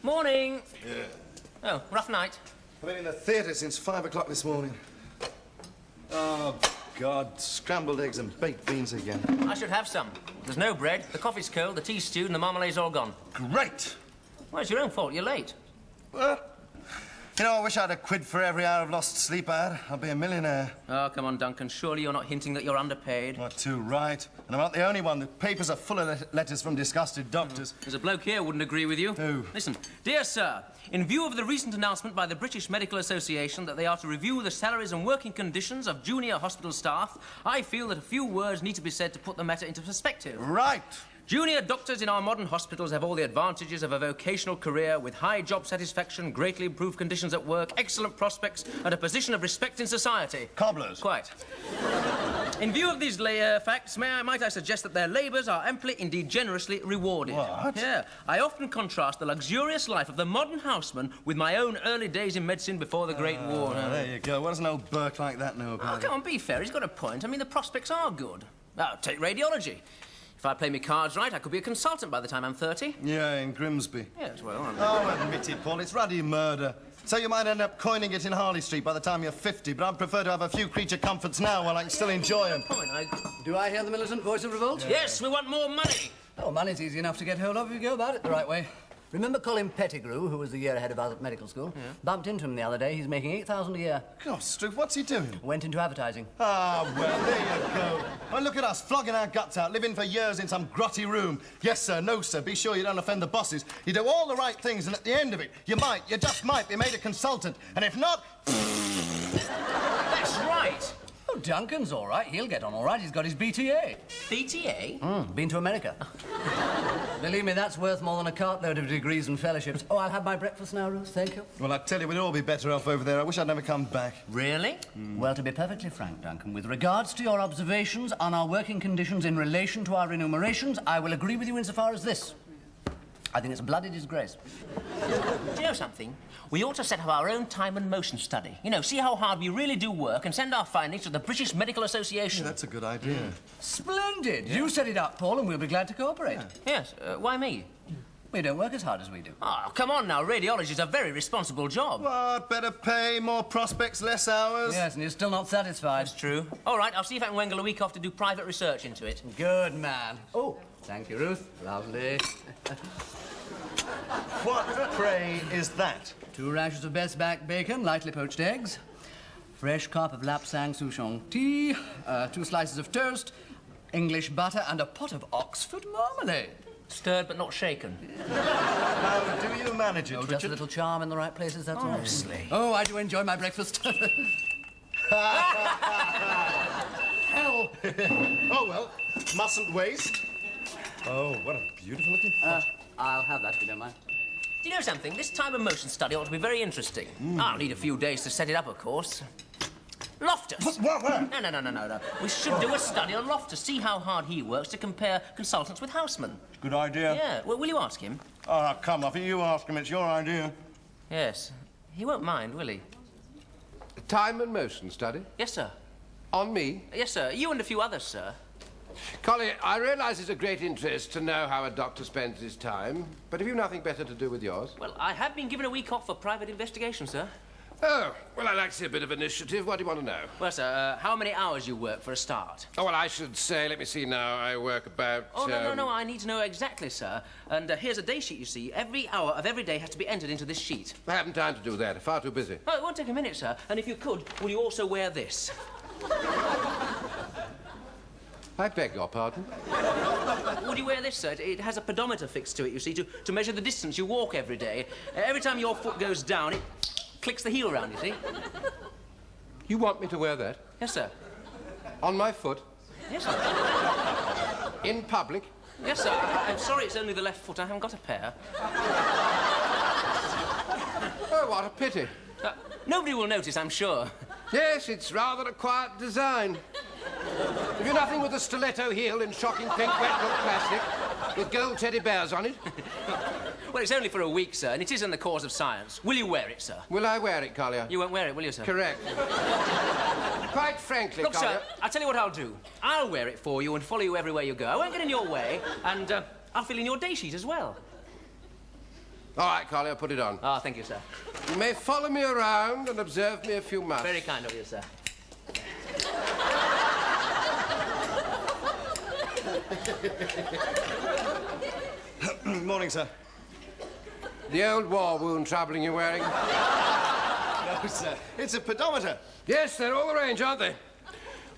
Morning. Yeah. Oh, rough night. I've been in the theatre since 5 o'clock this morning. Oh, God. Scrambled eggs and baked beans again. I should have some. There's no bread, the coffee's cold, the tea's stewed, and the marmalade's all gone. Great! Well, it's your own fault. You're late. What? You know, I wish I had a quid for every hour of lost sleep I had. I'd be a millionaire. Oh, come on, Duncan. Surely you're not hinting that you're underpaid. Not too right. And I'm not the only one. The papers are full of letters from disgusted doctors. There's a bloke here who wouldn't agree with you. Who? Listen. Dear sir, in view of the recent announcement by the British Medical Association that they are to review the salaries and working conditions of junior hospital staff, I feel that a few words need to be said to put the matter into perspective. Right. Junior doctors in our modern hospitals have all the advantages of a vocational career with high job satisfaction, greatly improved conditions at work, excellent prospects, and a position of respect in society. Cobblers. Quite. In view of these facts, might I suggest that their labours are amply, indeed generously, rewarded. What? Yeah. I often contrast the luxurious life of the modern houseman with my own early days in medicine before the Great War. There you go. What does an old Burke like that know about Oh, come on, be fair. He's got a point. I mean, the prospects are good. Now, take radiology. If I play my cards right, I could be a consultant by the time I'm 30. Yeah, in Grimsby. Yes, well... Oh, admit it, Paul. It's ruddy murder. So you might end up coining it in Harley Street by the time you're 50, but I'd prefer to have a few creature comforts now while I can still enjoy them. Do I hear the militant voice of revolt? Yes, we want more money. Oh, money's easy enough to get hold of if you go about it the right way. Remember Colin Pettigrew, who was the year ahead of us at medical school? Yeah. Bumped into him the other day. He's making $8,000 a year. God, Struth, what's he doing? Went into advertising. Ah, well, there you go. Well, look at us, flogging our guts out, living for years in some grotty room. Yes, sir, no, sir. Be sure you don't offend the bosses. You do all the right things, and at the end of it, you just might be made a consultant. And if not... That's right. Oh, Duncan's all right. He'll get on all right. He's got his BTA. BTA? Been to America. Believe me, that's worth more than a cartload of degrees and fellowships. Oh, I'll have my breakfast now, Ruth. Thank you. Well, I tell you, we'd all be better off over there. I wish I'd never come back. Really? Well, to be perfectly frank, Duncan, with regards to your observations on our working conditions in relation to our remunerations, I will agree with you insofar as this. I think it's a bloody disgrace. Do you know something? We ought to set up our own time and motion study. You know, see how hard we really do work and send our findings to the British Medical Association. Yeah, that's a good idea. Splendid. Yeah. You set it up, Paul, and we'll be glad to cooperate. Yeah. Yes. Why me? We don't work as hard as we do. Oh, come on now. Radiology's a very responsible job. What? Better pay, more prospects, less hours? Yes, and you're still not satisfied. That's true. All right, I'll see if I can wangle a week off to do private research into it. Good man. Oh, thank you, Ruth. Lovely. What, pray, is that? 2 rashers of best back bacon, lightly poached eggs, fresh cup of lapsang souchong tea, 2 slices of toast, English butter, and a pot of Oxford marmalade. Stirred but not shaken. How do you manage it, Oh, Richard? just a little charm in the right places, that's all. Honestly. Oh, I do enjoy my breakfast. Hell! Oh, well, mustn't waste. Oh, what a beautiful-looking pot. I'll have that if you don't mind. Do you know something? This time and motion study ought to be very interesting. I'll need a few days to set it up, of course. Loftus. What? No. We should do a study on Loftus, see how hard he works to compare consultants with housemen. Good idea. Yeah. Well, will you ask him? Oh, come off it. You ask him. It's your idea. Yes. He won't mind, will he? Time and motion study? Yes, sir. On me? Yes, sir. You and a few others, sir. Collier, I realise it's a great interest to know how a doctor spends his time, but have you nothing better to do with yours? Well, I have been given a week off for private investigation, sir. Oh, well, I like to see a bit of initiative. What do you want to know? Well, sir, how many hours you work for a start? Oh, well, I should say, let me see now, I work about... Oh, no, I need to know exactly, sir. And here's a day sheet, you see. Every hour of every day has to be entered into this sheet. I haven't time to do that. Far too busy. Oh, it won't take a minute, sir. And if you could, will you also wear this? I beg your pardon? Would you wear this, sir? It has a pedometer fixed to it, you see, to measure the distance you walk every day. Every time your foot goes down, it clicks the heel round, you see. You want me to wear that? Yes, sir. On my foot? Yes, sir. In public? Yes, sir. I'm sorry it's only the left foot. I haven't got a pair. Oh, what a pity. Nobody will notice, I'm sure. Yes, it's rather a quiet design. Have you nothing with a stiletto heel in shocking pink wet look plastic with gold teddy bears on it? Well, it's only for a week, sir, and it is in the cause of science. Will you wear it, sir? Will I wear it, Collier? You won't wear it, will you, sir? Correct. Quite frankly, Look, Collier... sir, I'll tell you what I'll do. I'll wear it for you and follow you everywhere you go. I won't get in your way, and I'll fill in your day sheet as well. All right, Collier, put it on. Ah, thank you, sir. You may follow me around and observe me if you must. Very kind of you, sir. Morning, sir. The old war wound troubling you, Waring? No, sir. It's a pedometer. Yes, they're all the range, aren't they?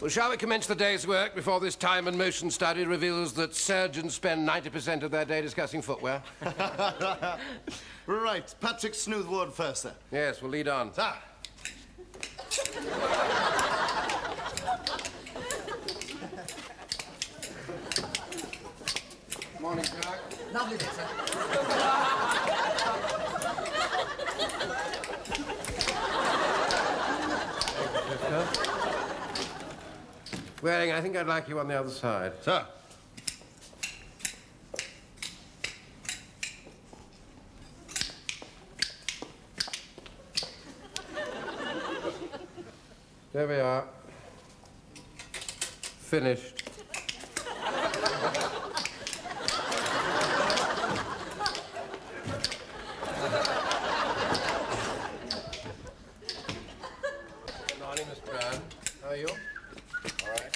Well, shall we commence the day's work before this time and motion study reveals that surgeons spend 90% of their day discussing footwear? Right. Patrick Smoothwood first, sir. Yes, we'll lead on. Sir. Morning, Jack. Lovely day, sir. Waring, I think I'd like you on the other side. Sir. There we are. Finished. Good morning, Miss Brown. How are you? All right.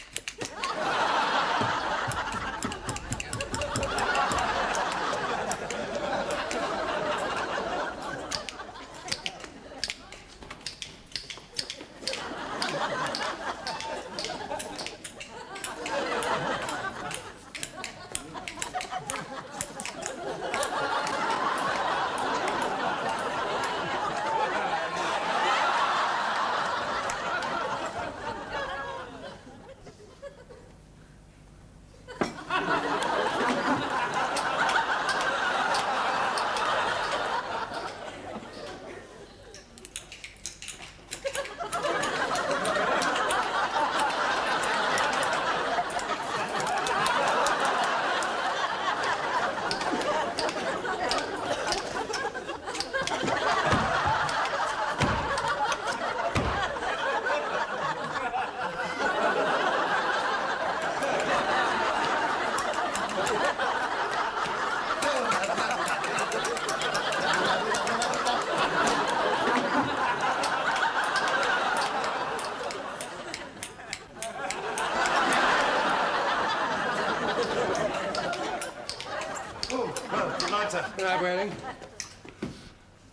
Good night, sir. Good night, Waring.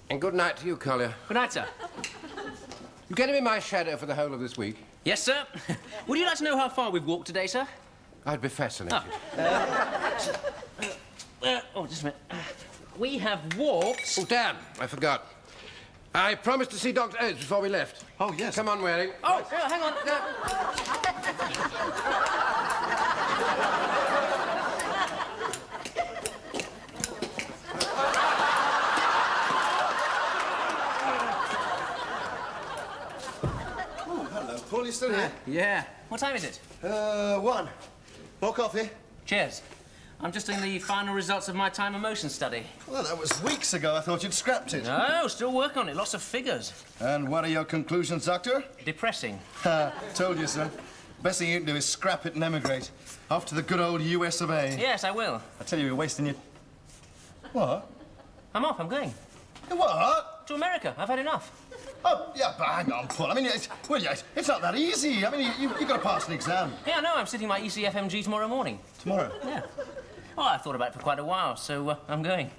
And good night to you, Collier. Good night, sir. You going to be my shadow for the whole of this week? Yes, sir. Would you like to know how far we've walked today, sir? I'd be fascinated. Just a minute. We have walked... Oh, damn, I forgot. I promised to see Dr. Oates before we left. Oh, yes. Come on, Waring. Oh, hang on. Hello, Paul. You still here? Yeah. What time is it? 1. More coffee? Cheers. I'm just doing the final results of my time and motion study. Well, that was weeks ago. I thought you'd scrapped it. No, still working on it. Lots of figures. And what are your conclusions, Doctor? Depressing. Told you, son. Best thing you can do is scrap it and emigrate. Off to the good old US of A. Yes, I will. I tell you, you're wasting your... What? I'm off. I'm going. What? To America. I've had enough. Oh, yeah, but hang on, Paul. I mean, it's not that easy. I mean, you've got to pass an exam. Yeah, no, I'm sitting my ECFMG tomorrow morning. Tomorrow? Yeah. Oh, I've thought about it for quite a while, so I'm going.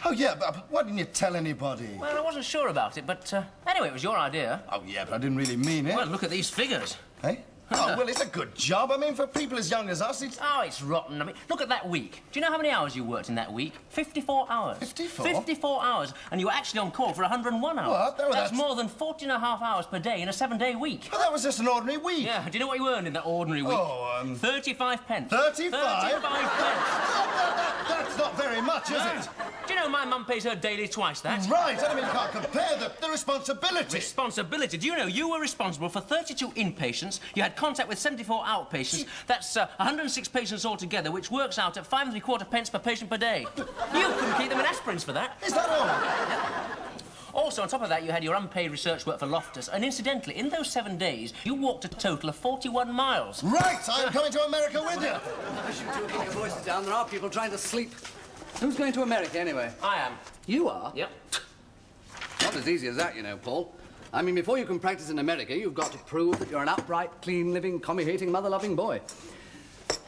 Oh, yeah, but why didn't you tell anybody? Well, I wasn't sure about it, but anyway, it was your idea. Oh, yeah, but I didn't really mean it. Well, look at these figures. Hey? Oh, well, it's a good job. I mean, for people as young as us, it's... Oh, it's rotten. I mean, look at that week. Do you know how many hours you worked in that week? 54 hours. 54? 54 hours. And you were actually on call for 101 hours. What? That's more than 40 and a half hours per day in a 7-day week. But that was just an ordinary week. Yeah, do you know what you earned in that ordinary week? Oh, 35 pence. 35? 35 pence. That's not very much, is it? Do you know my mum pays her daily twice that? Right. I mean, you can't compare the responsibility. Responsibility. Do you know you were responsible for 32 inpatients, you had contact with 74 outpatients, that's 106 patients altogether, which works out at 5 3/4 pence per patient per day. You couldn't keep them in aspirins for that. Is that all? Also, on top of that, you had your unpaid research work for Loftus, and incidentally, in those 7 days, you walked a total of 41 miles. Right. I'm coming to America with you. I wish you two keep your voices down. There are people trying to sleep. Who's going to America, anyway? I am. You are? Yep. Not as easy as that, you know, Paul. I mean, before you can practice in America, you've got to prove that you're an upright, clean-living, commie-hating, mother-loving boy.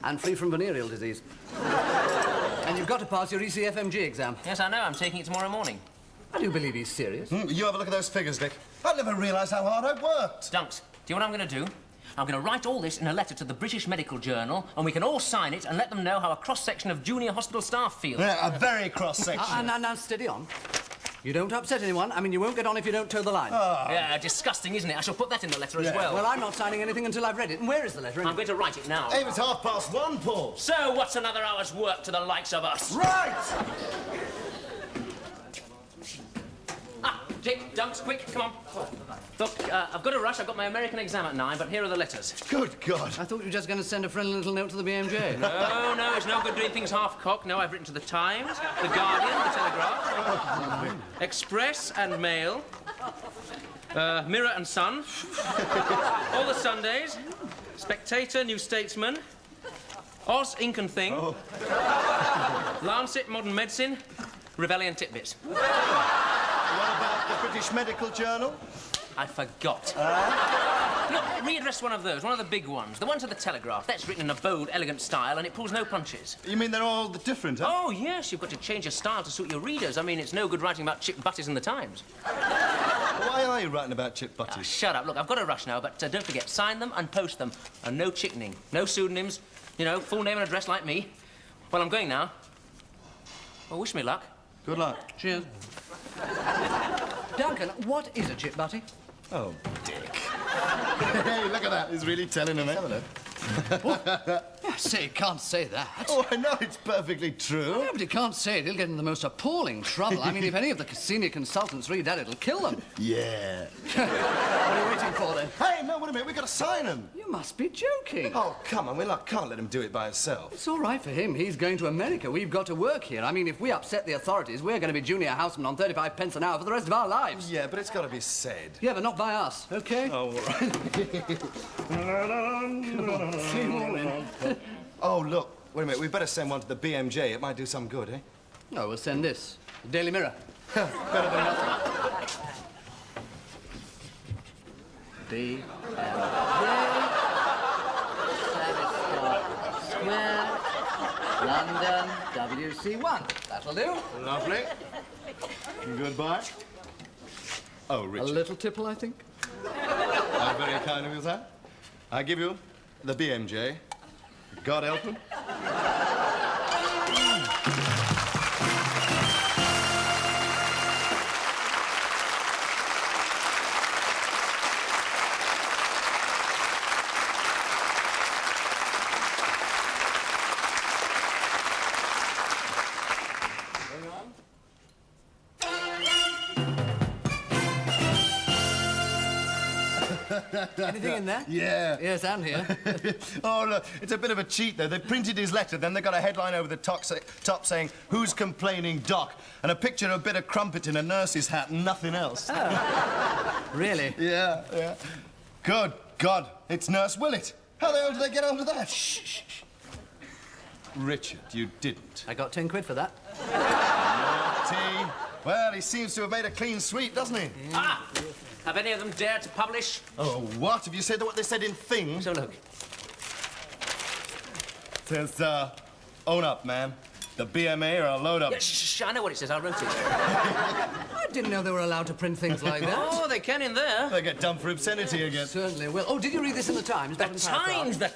And free from venereal disease. And you've got to pass your ECFMG exam. Yes, I know. I'm taking it tomorrow morning. I do believe he's serious. You have a look at those figures, Dick. I never realised how hard I worked. Dunks, do you know what I'm going to do? I'm going to write all this in a letter to the British Medical Journal, and we can all sign it and let them know how a cross-section of junior hospital staff feel. Yeah, a very cross-section. Now, steady on. You don't upset anyone. I mean, you won't get on if you don't toe the line. Yeah, disgusting, isn't it? I shall put that in the letter as well. Well, I'm not signing anything until I've read it. And where is the letter? I'm going to write it now. Hey, it's 1:30, Paul. So, what's another hour's work to the likes of us? Right! Dick, Dunks, quick, come on. Look, I've got to rush. I've got my American exam at 9, but here are the letters. Good God. I thought you were just going to send a friendly little note to the BMJ. No, it's no good doing things half-cocked. No, I've written to the Times, the Guardian, the Telegraph, Express and Mail, Mirror and Sun, all the Sundays, Spectator, New Statesman, Oz, Ink and Thing, Lancet, Modern Medicine, Rebellion Titbits. What about the British Medical Journal? I forgot. Look, readdress one of those, one of the big ones. The one to the Telegraph. That's written in a bold, elegant style, and it pulls no punches. You mean they're all different, huh? Oh, yes, you've got to change your style to suit your readers. I mean, it's no good writing about chip butties in the Times. Why are you writing about chip butties? Shut up. Look, I've got to rush now, but don't forget, sign them and post them. And no chickening, no pseudonyms, you know, full name and address like me. Well, I'm going now. Well, wish me luck. Good luck. Cheers. Duncan, what is a chip butty? Oh, Dick. Hey, look at that. He's really telling him, eh? Say, you can't say that. Oh, I know. It's perfectly true. Yeah, but you can't say it. He'll get in the most appalling trouble. I mean, if any of the senior consultants read that, it'll kill them. Yeah. What are you waiting for, then? Hey, no, wait a minute. We've got to sign him. You must be joking. Oh, come on. We can't let him do it by himself. It's all right for him. He's going to America. We've got to work here. I mean, if we upset the authorities, we're going to be junior housemen on 35 pence an hour for the rest of our lives. Yeah, but it's got to be said. Yeah, but not by us, OK? Oh, all right. Oh, look. Wait a minute. We better send one to the BMJ. It might do some good, eh? Oh, we'll send this. The Daily Mirror. Better than nothing. BMJ. Square. London. WC1. That'll do. Lovely. Goodbye. Oh, A Richard. little tipple, I think. How very kind of you, sir. I give you the BMJ. God help him. Anything in there? Yeah. Yes, and here. Oh, look, it's a bit of a cheat, though. They printed his letter, then they got a headline over the top saying, "Who's complaining, Doc?" and a picture of a bit of crumpet in a nurse's hat and nothing else. Really? Yeah, yeah. Good God, it's Nurse Willett. How the hell did they get onto that? Shh, shh, shh. Richard, you didn't. I got 10 quid for that. Naughty. Well, he seems to have made a clean sweep, doesn't he? Ah! Have any of them dared to publish? Oh, what? Have you said what they said in Things? So look. It says, own up, man. The BMA are a load of... Yeah, shh, I know what it says. I wrote it. I didn't know they were allowed to print things like that. Oh, they can in there. They get done for obscenity again. Certainly will. Oh, did you read this in the Times? The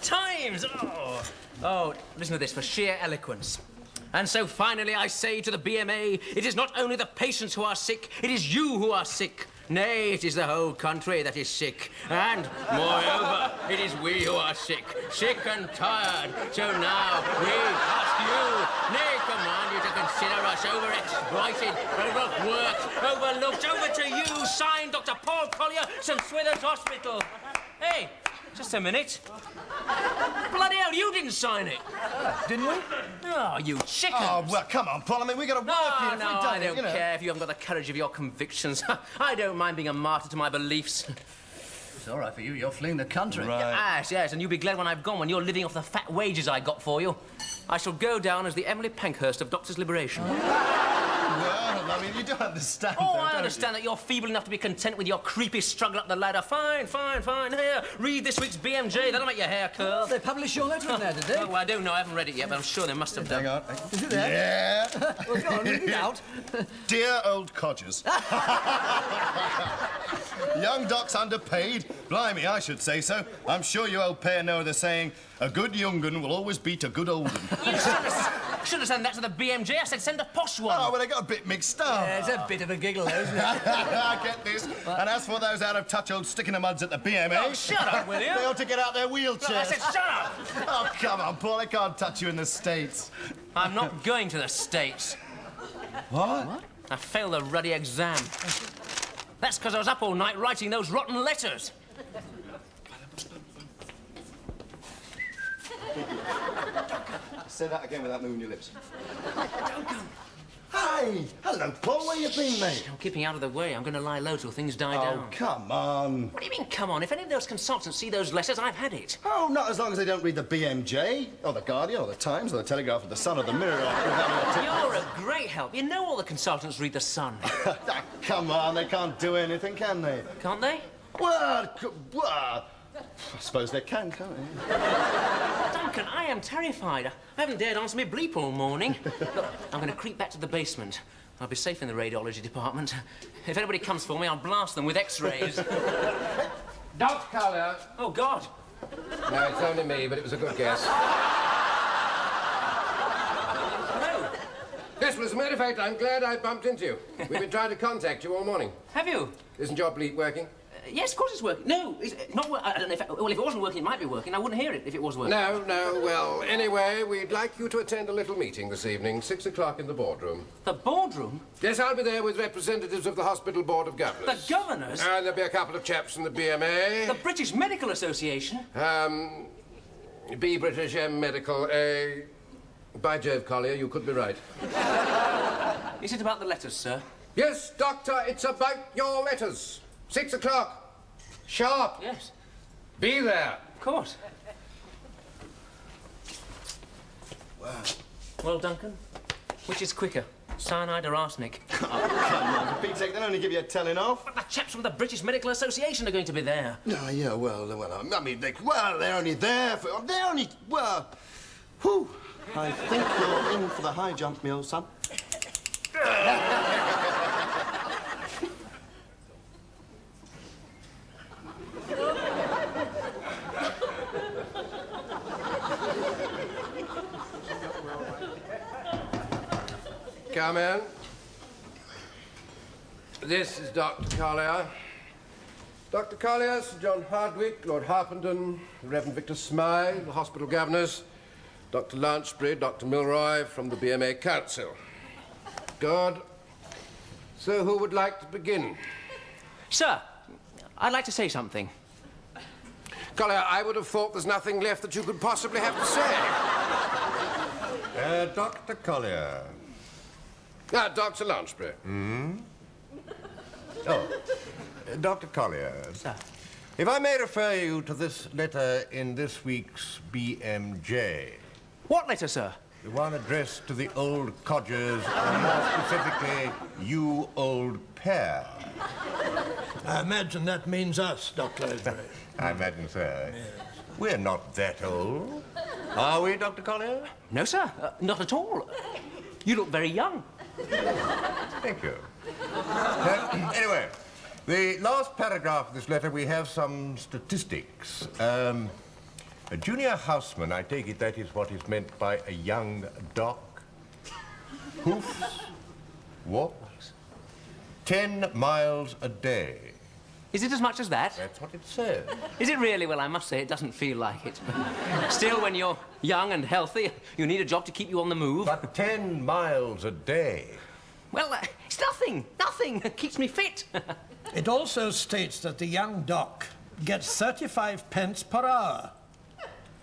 Times! Oh, listen to this for sheer eloquence. And so finally I say to the BMA, it is not only the patients who are sick, it is you who are sick. Nay, it is the whole country that is sick. And, moreover, it is we who are sick and tired. So now, we ask you, nay, command you to consider us overexploited, overworked, overlooked, over to you, signed Dr. Paul Collier, St. Swithin's Hospital. Hey, just a minute. Bloody hell, you didn't sign it. Didn't we? Oh, you chickens. Oh, well, come on, Paul. I mean, we got to work here. No, I don't care if you haven't got the courage of your convictions. I don't mind being a martyr to my beliefs. It's all right for you. You're fleeing the country. Right. Yes, and you'll be glad when I've gone, when you're living off the fat wages I got for you. I shall go down as the Emily Pankhurst of Doctors' Liberation. Well, I mean, you don't understand. Oh, though, I don't understand that you're feeble enough to be content with your creepy struggle up the ladder. Fine, fine, fine. Here, read this week's BMJ. That'll make your hair curl. Oh, they published your letter in there, did they? Oh, I don't know. I haven't read it yet, but I'm sure they must have done. Hang on. Is it there? Yeah. Well, go on, read it out. Dear old codgers. Young Doc's underpaid. Blimey, I should say so. I'm sure you old pair know the saying, a good young un will always beat a good old un. You should have sent that to the BMJ. I said send a posh one. Oh, well, they got a bit mixed up. Yeah, it's a bit of a giggle, though, isn't it? I get this. And as for those out-of-touch old stick-in-the-muds at the BMA... Oh, shut up, will you? They ought to get out their wheelchairs. Look, I said shut up. Oh, come on, Paul. I can't touch you in the States. I'm not going to the States. What? I failed the ruddy exam. That's because I was up all night writing those rotten letters. Say that again without moving your lips. Hey! Hello, Paul. Where you been, mate? I'm keeping out of the way. I'm going to lie low till things die Oh, down. come on. What do you mean, come on? If any of those consultants see those letters, I've had it. Oh, not as long as they don't read the BMJ, or the Guardian, or the Times, or the Telegraph, or the Sun, or the Mirror, or... You're a great help. You know all the consultants read the Sun. Ah, come on, they can't do anything, can they? Can't they? Well, I suppose they can, can't they? Duncan, I am terrified. I haven't dared answer my bleep all morning. Look, I'm going to creep back to the basement. I'll be safe in the radiology department. If anybody comes for me, I'll blast them with X-rays. Dr. Collier. Oh, God. No, it's only me, but it was a good guess. Hello. Yes, well, as a matter of fact, I'm glad I bumped into you. We've been trying to contact you all morning. Have you? Isn't your bleep working? Yes, of course it's working. No, it's not working. I don't know if... Well, if it wasn't working, it might be working. I wouldn't hear it if it was working. No, no. Well, anyway, we'd like you to attend a little meeting this evening, 6 o'clock in the boardroom. The boardroom? Yes, I'll be there with representatives of the Hospital Board of Governors. The governors? And there'll be a couple of chaps from the BMA. The British Medical Association? B British, M Medical, A... By Jove, Collier, you could be right. Is it about the letters, sir? Yes, Doctor, it's about your letters. 6 o'clock. Sharp. Yes. Be there. Of course. Wow. Well, Duncan, which is quicker, cyanide or arsenic? Oh, come on, for Pete's sake, they'll only give you a telling off. But the chaps from the British Medical Association are going to be there. No, yeah, well, I mean, they're only there for... They're only... Well... Whew. I think you're in for the high jump, me old son. Come in. This is Dr. Collier. Dr. Collier, Sir John Hardwick, Lord Harpenden, the Reverend Victor Smythe, the hospital governors, Dr. Launchbury, Dr. Milroy from the BMA Council. Good. So who would like to begin? Sir, I'd like to say something. Collier, I would have thought there's nothing left that you could possibly have to say. Dr. Collier. Dr. Launchbury. Oh, Dr. Collier. Sir. If I may refer you to this letter in this week's BMJ. What letter, sir? The one addressed to the old codgers, and more specifically, you old pair. I imagine that means us, Dr. Lansbury. I imagine so. Yes. We're not that old. Are we, Dr. Collier? No, sir, not at all. You look very young. Thank you. Anyway, the last paragraph of this letter, we have some statistics. A junior houseman, I take it that is what is meant by a young doc. Hoofs, walks, 10 miles a day. Is it as much as that? That's what it says. Is it really? Well, I must say it doesn't feel like it. Still, when you're young and healthy, you need a job to keep you on the move. But 10 miles a day. Well, it's nothing. Nothing. It keeps me fit. It also states that the young doc gets 35 pence per hour.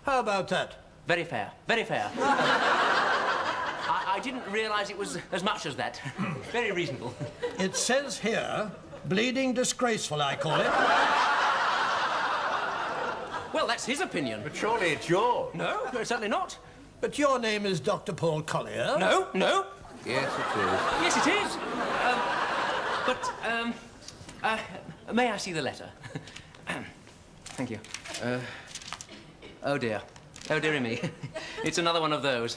How about that? Very fair. Very fair. I didn't realise it was as much as that. Very reasonable. It says here, bleeding disgraceful, I call it. Well, that's his opinion. But surely it's yours. No, certainly not. But your name is Dr. Paul Collier. No, no. Yes, it is. Yes, it is. May I see the letter? Thank you. Oh, dear. Oh, dearie me. It's another one of those.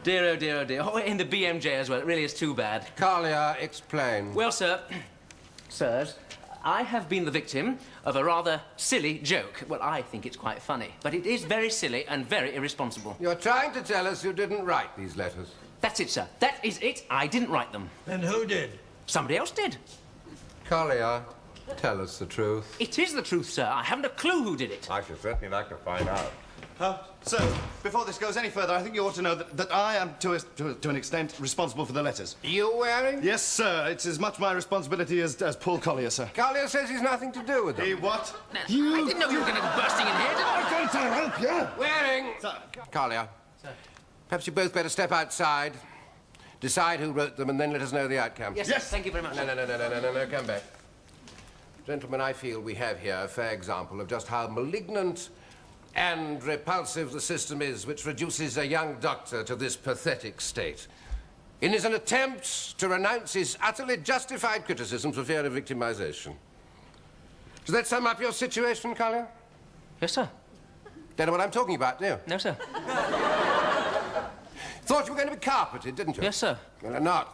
Dear, oh, dear, oh, dear. Oh, in the BMJ as well. It really is too bad. Collier, explain. Well, sir, sirs, I have been the victim of a rather silly joke. Well, I think it's quite funny, but it is very silly and very irresponsible. You're trying to tell us you didn't write these letters. That's it, sir. That is it. I didn't write them. And who did? Somebody else did. Collier, tell us the truth. It is the truth, sir. I haven't a clue who did it. I should certainly like to find out. Sir, before this goes any further, I think you ought to know that I am, to an extent, responsible for the letters. You, Waring? Yes, sir. It's as much my responsibility as Paul Collier, sir. Collier says he's nothing to do with them. He what? Now, I didn't know you were going to go bursting in here, did I? I'm going to help you. Waring! Sir. Collier. Sir. Perhaps you both better step outside, decide who wrote them, and then let us know the outcome. Yes, Yes. sir. Thank you very much. No, come back. Gentlemen, I feel we have here a fair example of just how malignant and repulsive the system is which reduces a young doctor to this pathetic state. In an attempt to renounce his utterly justified criticism for fear of victimization. Does that sum up your situation, Collier? Yes, sir. Don't know what I'm talking about, do you? No, sir. Thought you were going to be carpeted, didn't you? Yes, sir. Well, they're not.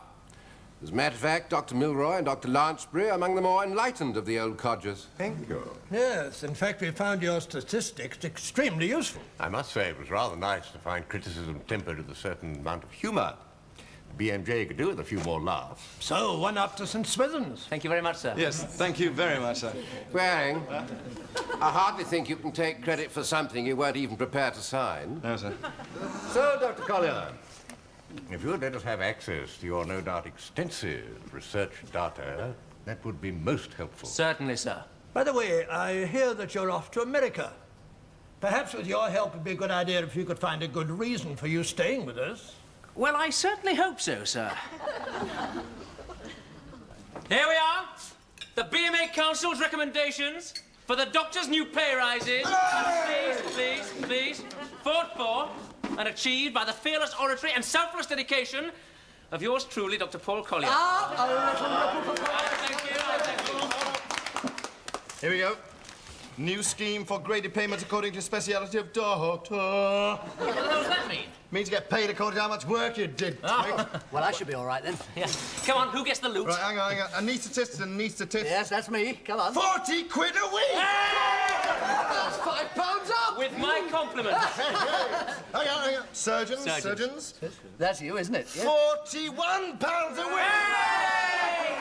As a matter of fact, Dr. Milroy and Dr. Lansbury are among the more enlightened of the old codgers. Thank you. Yes, in fact, we found your statistics extremely useful. I must say it was rather nice to find criticism tempered with a certain amount of humour. The BMJ could do with a few more laughs. So, one up to St. Swithin's. Thank you very much, sir. Yes, thank you very much, sir. Waring, I hardly think you can take credit for something you weren't even prepared to sign. No, sir. So, Dr. Collier, if you would let us have access to your no doubt extensive research data, that would be most helpful. Certainly, sir. By the way, I hear that you're off to America. Perhaps with your help it'd be a good idea if you could find a good reason for you staying with us. Well, I certainly hope so, sir. Here we are. The BMA Council's recommendations for the doctor's new pay rises. Please, fought for and achieved by the fearless oratory and selfless dedication of yours truly, Dr. Paul Collier. Thank you. Here we go. New scheme for graded payment according to speciality of doctor. What the hell does that mean? Means you get paid according to how much work you did. Oh. Well, I should be all right then. Yeah. Come on, who gets the loot? Right, hang on. Anaesthetist. Yes, that's me. Come on. 40 quid a week! That's £5 up! With my compliments. Hang on. Surgeons. That's you, isn't it? Yeah. £41 a week!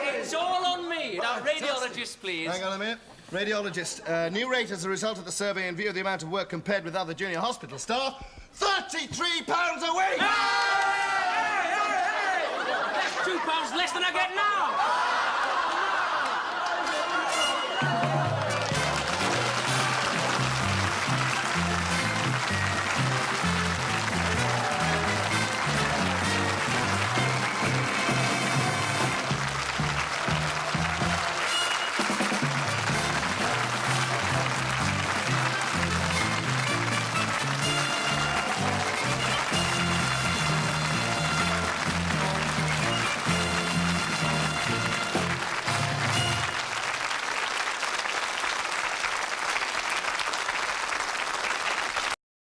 Hey, it's all on me. Now, radiologist, please. Hang on a minute. Radiologist, new rate as a result of the survey in view of the amount of work compared with other junior hospital staff, £33 a week! Hey! That's £2 less than I get now!